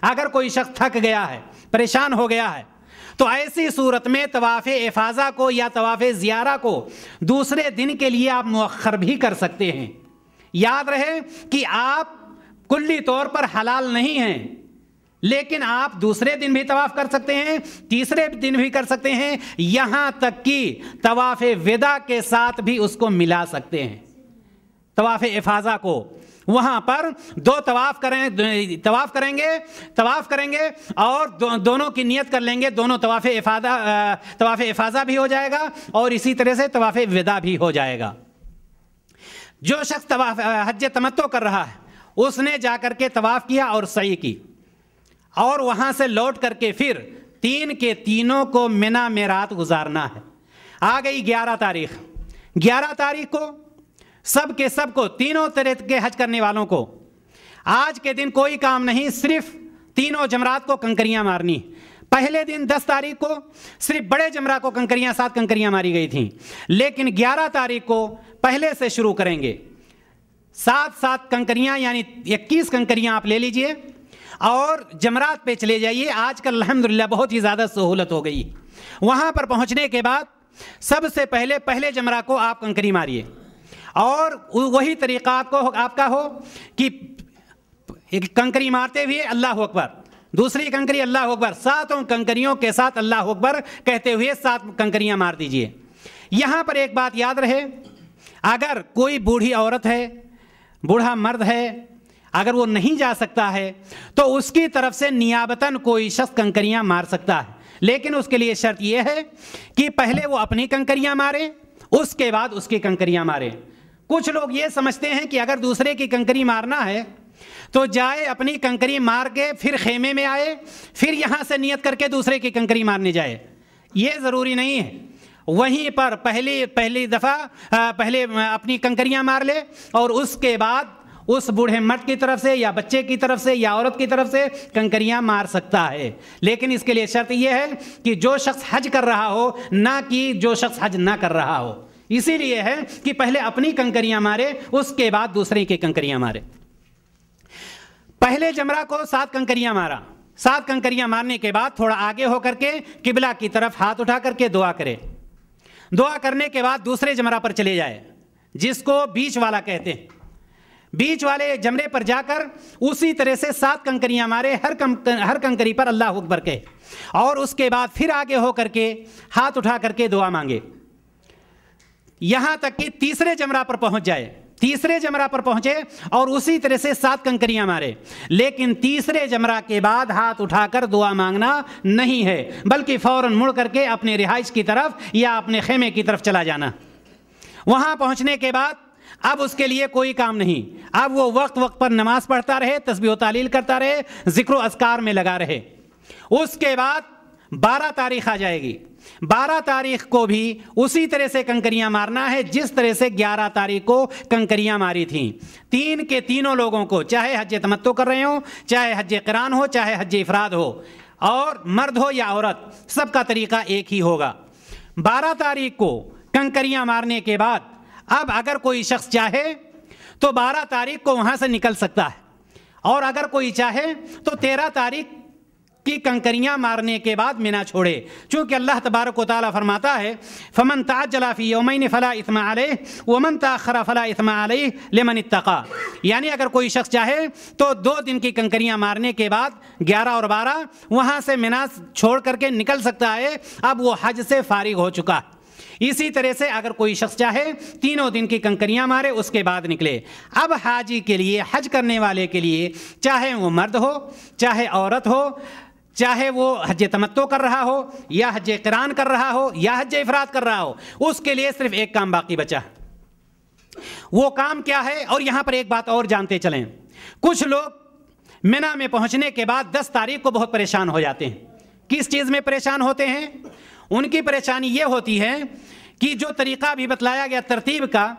[SPEAKER 3] اگر کوئی شخص تھک گیا ہے، پریشان ہو گیا ہے، تو ایسی صورت میں طواف افاضہ کو یا طواف زیارہ کو دوسرے دن کے لیے آپ مؤخر بھی کر سکتے ہیں۔ یاد رہے کہ آپ کلی طور پر حلال نہیں ہیں، لیکن آپ دوسرے دن بھی طواف کر سکتے ہیں، تیسرے دن بھی کر سکتے ہیں، یہاں تک کہ طواف وداع کے ساتھ بھی اس کو ملا سکتے ہیں۔ طواف افاضہ کو وہاں پر 2 طواف کریں گے اور دونوں کی نیت کر لیں گے، دونوں طواف افاضہ بھی ہو جائے گا اور اسی طرح سے طواف وداع بھی ہو جائے گا۔ جو شخص حج تمتع کر رہا ہے اس نے جا کر کے طواف کیا اور سعی کی، اور وہاں سے لوٹ کر کے پھر 3 کے تینوں کو منا میں رات گزارنا ہے۔ آ گئی 11 تاریخ. 11 تاریخ کو سب کے سب کو، تینوں طرح کے حج کرنے والوں کو آج کے دن کوئی کام نہیں، صرف تینوں جمرات کو کنکریاں مارنی. پہلے دن 10 تاریخ کو صرف بڑے جمرہ کو کنکریاں 7 کنکریاں ماری گئی تھیں، لیکن 11 تاریخ کو پہلے سے شروع کریں گے. 7 کنکریاں یعنی 21 کنکریاں آپ لے لیجئے اور جمرات پہ چلے جائیے. آج کل الحمدللہ بہت ہی زیادہ سہولت ہو گئی. وہاں پر پہنچنے کے بعد سب سے پہلے جمرہ کو آپ کنکری ماریے اور وہی طریقہ آپ کا ہو کہ ایک کنکری مارتے ہوئے اللہ اکبر، دوسری کنکری اللہ اکبر، 7 کنکریوں کے ساتھ اللہ اکبر کہتے ہوئے 7 کنکریاں مار دیجئے. یہاں پر ایک بات یاد رہے، اگر کوئی بوڑھی عورت ہے، بوڑھا مرد ہے، اگر وہ نہیں جا سکتا ہے تو اس کی طرف سے نیابتاً کوئی شخص کنکریاں مار سکتا ہے، لیکن اس کے لیے شرط یہ ہے کہ پہلے وہ اپنی کنکریاں مارے، اس کے بعد اس کی کنکریاں مارے. کچھ لوگ یہ سمجھتے ہیں کہ اگر دوسرے کی کنکری مارنا ہے تو جائے اپنی کنکری مار کے پھر خیمے میں آئے، پھر یہاں سے نیت کر کے دوسرے کی کنکری مارنے جائے. یہ ضروری نہیں ہے. وہیں پر پہلی دفعہ پہلے اپنی کنکریاں مار لے اور اس کے بعد اس بوڑھے مرد کی طرف سے یا بچے کی طرف سے یا عورت کی طرف سے کنکریاں مار سکتا ہے. لیکن اس کے لیے شرط یہ ہے کہ جو شخص حج کر رہا ہو، نہ کہ جو شخص حج نہ کر رہا ہو. اسی لیے ہے کہ پہلے اپنی کنکریاں مارے، اس کے بعد دوسرے کی کنکریاں مارے. پہلے جمرہ کو 7 کنکریاں مارا. 7 کنکریاں مارنے کے بعد تھوڑا آگے ہو کر کے قبلہ کی طرف ہاتھ اٹھا کر کے دعا کرے. دعا کرنے کے بعد دوسرے جمرہ پر چلے جائے جس کو بیچ والا کہتے ہیں. بیچ والے جمرے پر جا کر اسی طرح سے 7 کنکریاں مارے، ہر کنکری پر اللہ اکبر کہے اور اس کے بعد پھر آگے ہو کر کے ہاتھ اٹھا کر کے دعا مانگے یہاں تک کہ تیسرے جمرہ پر پہنچ جائے. تیسرے جمرہ پر پہنچے اور اسی طرح سے 7 کنکریاں مارے، لیکن تیسرے جمرہ کے بعد ہاتھ اٹھا کر دعا مانگنا نہیں ہے، بلکہ فوراً مڑ کر کے اپنے رہائش کی طرف یا اپنے خیمے کی طرف چلا جانا. وہاں پہنچنے کے بعد اب اس کے لیے کوئی کام نہیں. اب وہ وقت پر نماز پڑھتا رہے، تسبیح و تعلیل کرتا رہے، ذکر و اذکار میں لگا رہے. اس کے بعد 12 تاریخ آ جائے گی. 12 تاریخ کو بھی اسی طرح سے کنکریاں مارنا ہے جس طرح سے 11 تاریخ کو کنکریاں ماری تھیں. 3 کے تینوں لوگوں کو، چاہے حج تمتع کر رہے ہوں، چاہے حج قران ہو، چاہے حج افراد ہو، اور مرد ہو یا عورت، سب کا طریقہ ایک ہی ہوگا. 12 تاریخ کو کنکریاں مارنے کے بعد اب اگر کوئی شخص چاہے تو 12 تاریخ کو وہاں سے نکل سکتا ہے، اور اگر کوئی چاہے تو 13 تاریخ کی کنکریاں مارنے کے بعد مینا چھوڑے. چونکہ اللہ تبارک و تعالیٰ فرماتا ہے فمن تعجل فی یومین فلا اثم علیہ ومن تاخر فلا اثم علیہ لمن اتقی. یعنی اگر کوئی شخص چاہے تو 2 دن کی کنکریاں مارنے کے بعد 11 اور 12 وہاں سے مینا چھوڑ کر کے نکل سکتا ہے. اب وہ حج سے فارغ ہو چکا. اسی طرح سے اگر کوئی شخص چاہے 3 دن کی کنکریاں مارے، اس کے بعد نکلے. اب حاجی کے لیے، حج کرنے والے کے لیے، چاہے وہ مرد ہو، چاہے عورت ہو، چاہے وہ حج تمتع کر رہا ہو یا حج قران کر رہا ہو یا حج افراد کر رہا ہو، اس کے لیے صرف ایک کام باقی بچا. وہ کام کیا ہے؟ اور یہاں پر ایک بات اور جانتے چلیں. کچھ لوگ مینا میں پہنچنے کے بعد 10 تاریخ کو بہت پریشان ہو جاتے ہیں. کس چیز میں پریشان ہوتے ہیں؟ ان کی پریشانی یہ ہوتی ہے کہ جو طریقہ بھی بتلایا گیا ترتیب کا،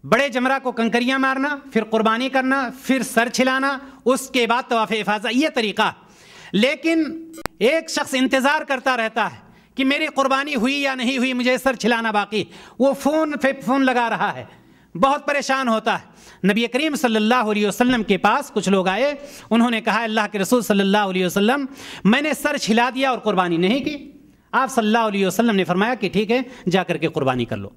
[SPEAKER 3] بڑے جمرہ کو کنکریاں مارنا، پھر قربانی کرنا، پھر سر چھلانا، اس کے بعد طواف افاضہ، یہ طریقہ. لیکن ایک شخص انتظار کرتا رہتا ہے کہ میری قربانی ہوئی یا نہیں ہوئی، مجھے سر چھلانا باقی. وہ فون لگا رہا ہے، بہت پریشان ہوتا ہے. نبی کریم صلی اللہ علیہ وسلم کے پاس کچھ لوگ آئے، انہوں نے کہا اللہ کے رسول صلی اللہ علیہ وسلم، میں نے سر چھلا دیا اور قربانی نہیں کی. آپ صلی اللہ علیہ وسلم نے فرمایا کہ ٹھیک ہے، جا کر کے قربانی کر لو.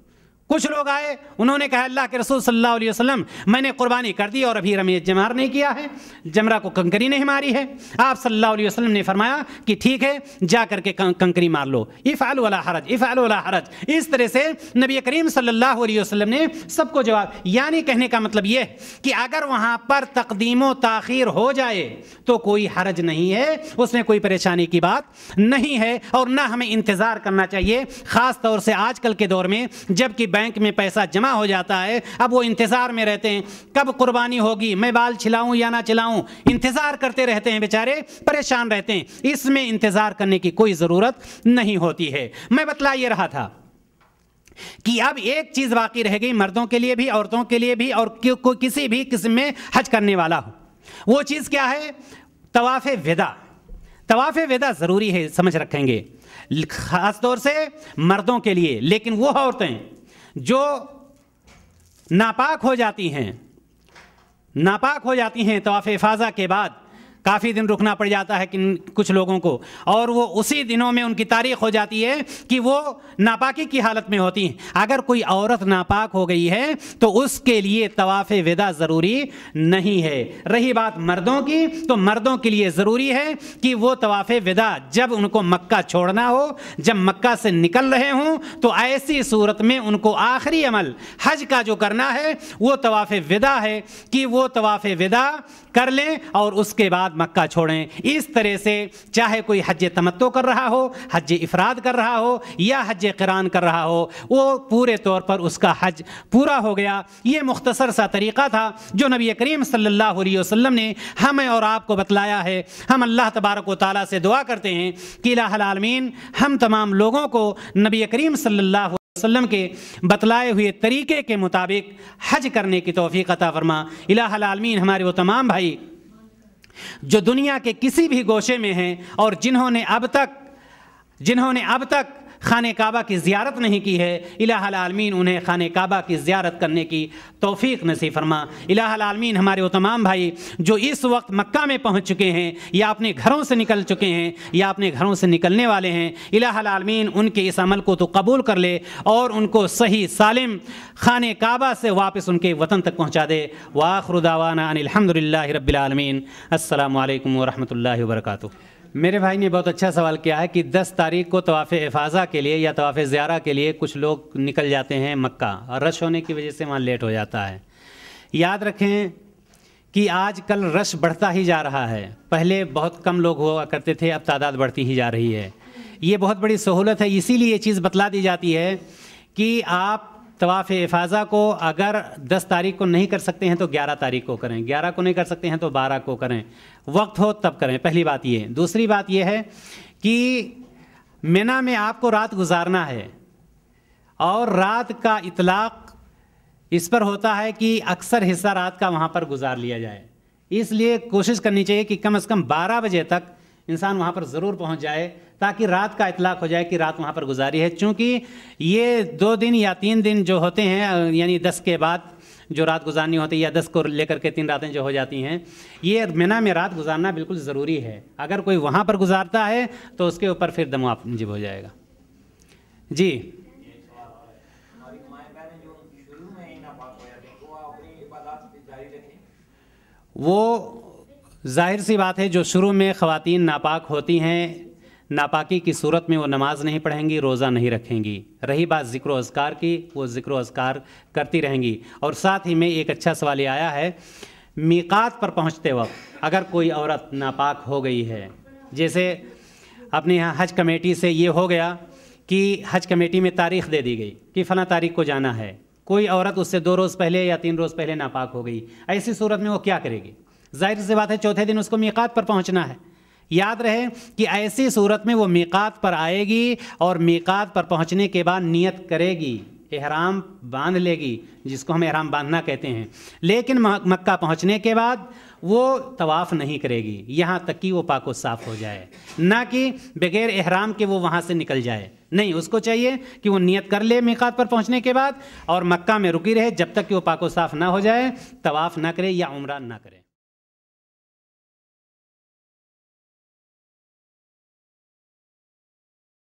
[SPEAKER 3] کچھ لوگ آئے، انہوں نے کہا اللہ کے رسول صلی اللہ علیہ وسلم، میں نے قربانی کر دی اور ابھی رمی جمار نہیں کیا ہے، جمرہ کو کنکری نہیں ماری ہے. آپ صلی اللہ علیہ وسلم نے فرمایا کہ ٹھیک ہے، جا کر کے کنکری مار لو. افعل ولا حرج، افعل ولا حرج. اس طرح سے نبی کریم صلی اللہ علیہ وسلم نے سب کو جواب. یعنی کہنے کا مطلب یہ کہ اگر وہاں پر تقدیم و تاخیر ہو جائے تو کوئی حرج نہیں ہے، اس میں کوئی پریشانی کی بات نہیں ہے، اور نہ ہمیں انتظار کرنا چاہیے. خاص طور سے آج کل کے دور میں جب کہ بینک میں پیسہ جمع ہو جاتا ہے، اب وہ انتظار میں رہتے ہیں کب قربانی ہوگی، میں بال چھلاؤں یا نہ چھلاؤں، انتظار کرتے رہتے ہیں، بیچارے پریشان رہتے ہیں. اس میں انتظار کرنے کی کوئی ضرورت نہیں ہوتی ہے. میں بتلا یہ رہا تھا کہ اب ایک چیز باقی رہ گئی مردوں کے لیے بھی عورتوں کے لیے بھی اور کوئی کسی بھی قسم میں حج کرنے والا ہو. وہ چیز کیا ہے؟ طواف وداع. طواف وداع ضروری ہے، سمجھ رکھیں گے، خاص طور سے مردوں کے لیے. لیکن وہ عورتیں جو ناپاک ہو جاتی ہیں طواف افاضہ کے بعد، کافی دن رکنا پڑ جاتا ہے کچھ لوگوں کو، اور وہ اسی دنوں میں ان کی تاریخ ہو جاتی ہے کہ وہ ناپاکی کی حالت میں ہوتی ہیں. اگر کوئی عورت ناپاک ہو گئی ہے تو اس کے لیے طواف وداع ضروری نہیں ہے. رہی بات مردوں کی، تو مردوں کے لیے ضروری ہے کہ وہ طواف وداع جب ان کو مکہ چھوڑنا ہو، جب مکہ سے نکل رہے ہوں، تو ایسی صورت میں ان کو آخری عمل حج کا جو کرنا ہے وہ طواف وداع ہے کہ وہ طواف وداع کر لیں اور اس کے بعد مکہ چھوڑیں. اس طرح سے چاہے کوئی حج تمتع کر رہا ہو، حج افراد کر رہا ہو یا حج قران کر رہا ہو، وہ پورے طور پر اس کا حج پورا ہو گیا. یہ مختصر سا طریقہ تھا جو نبی کریم صلی اللہ علیہ وسلم نے ہمیں اور آپ کو بتلایا ہے. ہم اللہ تبارک و تعالیٰ سے دعا کرتے ہیں کہ الہ العالمین ہم تمام لوگوں کو نبی کریم صلی اللہ علیہ وسلم کے بتلائے ہوئے طریقے کے مطابق حج کرنے کی توفیق عطا فرما. الہ العالمین ہمارے وہ تمام بھائی جو دنیا کے کسی بھی گوشے میں ہیں اور جنہوں نے اب تک خانہ کعبہ کی زیارت نہیں کی ہے، الہ العالمین انہیں خانہ کعبہ کی زیارت کرنے کی توفیق نصیب فرما. الہ العالمین ہمارے وہ تمام بھائی جو اس وقت مکہ میں پہنچ چکے ہیں یا اپنے گھروں سے نکل چکے ہیں یا اپنے گھروں سے نکلنے والے ہیں، الہ العالمین ان کے اس عمل کو تو قبول کر لے اور ان کو صحیح سالم خانہ کعبہ سے واپس ان کے وطن تک پہنچا دے. وآخر دعوانا ان الحمدللہ رب العالمین. السلام علیکم ورحمۃ اللہ وبرکاتہ. میرے بھائی نے بہت اچھا سوال کیا ہے کہ 10 تاریخ کو طواف افاضہ کے لیے یا طواف زیارہ کے لیے کچھ لوگ نکل جاتے ہیں مکہ اور رش ہونے کی وجہ سے وہاں لیٹ ہو جاتا ہے. یاد رکھیں کہ آج کل رش بڑھتا ہی جا رہا ہے. پہلے بہت کم لوگ ہوا کرتے تھے، اب تعداد بڑھتی ہی جا رہی ہے. یہ بہت بڑی سہولت ہے، اسی لیے یہ چیز بتلا دی جاتی ہے کہ آپ طواف افاضہ کو اگر 10 تاریخ کو نہیں کر سکتے ہیں تو 11 تاریخ کو کریں، 11 کو نہیں کر سکتے ہیں تو 12 کو کریں، وقت ہو تب کریں. پہلی بات یہ. دوسری بات یہ ہے کہ منی میں آپ کو رات گزارنا ہے اور رات کا اطلاق اس پر ہوتا ہے کہ اکثر حصہ رات کا وہاں پر گزار لیا جائے. اس لیے کوشش کرنی چاہیے کہ کم از کم 12 بجے تک انسان وہاں پر ضرور پہنچ جائے تاکہ رات کا اطلاق ہو جائے کہ رات وہاں پر گزاری ہے. چونکہ یہ 2 دن یا 3 دن جو ہوتے ہیں، یعنی 10 کے بعد جو رات گزارنی ہوتی ہے یا 10 کو لے کر کے 3 راتیں جو ہو جاتی ہیں، یہ منی میں رات گزارنا بالکل ضروری ہے. اگر کوئی وہاں پر گزارتا ہے تو اس کے اوپر پھر دم واجب ہو جائے گا. جی وہ ظاہر سی بات ہے، جو شروع میں خواتین ناپاک ہوتی ہیں، ناپاکی کی صورت میں وہ نماز نہیں پڑھیں گی، روزہ نہیں رکھیں گی. رہی بات ذکر و اذکار کی، وہ ذکر و اذکار کرتی رہیں گی. اور ساتھ ہی میں ایک اچھا سوال یہ آیا ہے، میقات پر پہنچتے وقت اگر کوئی عورت ناپاک ہو گئی ہے، جیسے اپنے یہاں حج کمیٹی سے یہ ہو گیا کہ حج کمیٹی میں تاریخ دے دی گئی کہ فلاں تاریخ کو جانا ہے، کوئی عورت اس سے 2 روز پہلے یا 3 روز پہلے ناپاک ہو گئی، ایسی صورت میں وہ کیا کرے گی؟ ظاہر سی بات ہے چوتھے دن اس کو میقات پر پہنچنا ہے. یاد رہے کہ ایسی صورت میں وہ میقات پر آئے گی اور میقات پر پہنچنے کے بعد نیت کرے گی، احرام باندھ لے گی، جس کو ہم احرام باندھنا کہتے ہیں. لیکن مکہ پہنچنے کے بعد وہ طواف نہیں کرے گی یہاں تک کہ وہ پاک و صاف ہو جائے، نہ کہ بغیر احرام کے وہ وہاں سے نکل جائے. نہیں، اس کو چاہیے کہ وہ نیت کر لے میقات پر پہنچنے کے بعد اور مکہ میں رکی رہے جب تک کہ وہ پاک و صاف نہ ہو جائے، طواف نہ کرے یا عمرہ نہ کرے.